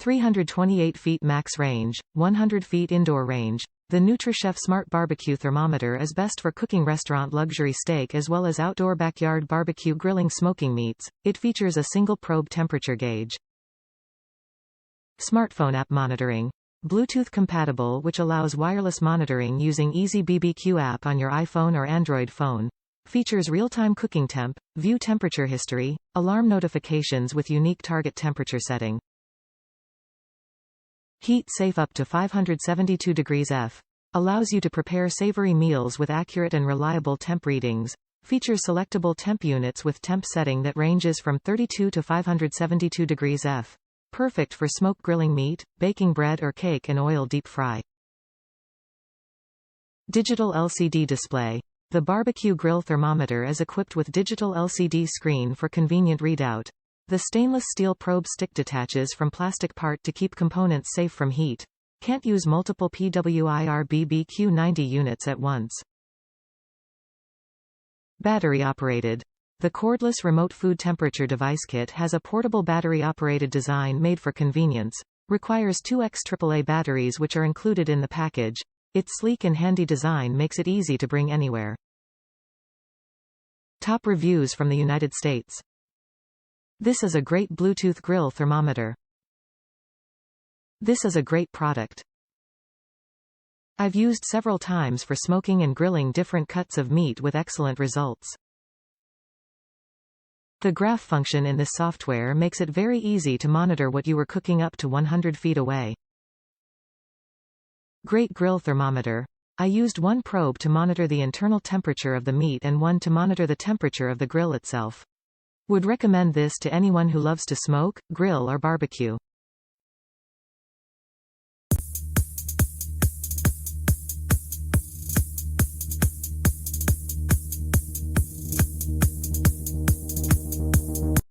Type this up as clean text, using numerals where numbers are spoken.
328 feet max range, 100 feet indoor range. The NutriChef Smart Barbecue Thermometer is best for cooking restaurant luxury steak as well as outdoor backyard barbecue grilling smoking meats. It features a single probe temperature gauge. Smartphone app monitoring. Bluetooth compatible, which allows wireless monitoring using easy BBQ app on your iPhone or Android phone. Features real-time cooking temp, view temperature history, alarm notifications with unique target temperature setting. Heat safe up to 572 degrees F. Allows you to prepare savory meals with accurate and reliable temp readings. Features selectable temp units with temp setting that ranges from 32 to 572 degrees F. Perfect for smoke grilling meat, baking bread or cake and oil deep fry. Digital LCD display. The barbecue grill thermometer is equipped with digital LCD screen for convenient readout. The stainless steel probe stick detaches from plastic part to keep components safe from heat. Can't use multiple PWIR BBQ 90 units at once. Battery operated. The cordless remote food temperature device kit has a portable battery-operated design made for convenience. Requires 2x AAA batteries which are included in the package. Its sleek and handy design makes it easy to bring anywhere. Top reviews from the United States. This is a great Bluetooth grill thermometer. This is a great product. I've used several times for smoking and grilling different cuts of meat with excellent results. The graph function in this software makes it very easy to monitor what you were cooking up to 100 feet away. Great grill thermometer. I used one probe to monitor the internal temperature of the meat and one to monitor the temperature of the grill itself. Would recommend this to anyone who loves to smoke, grill or barbecue.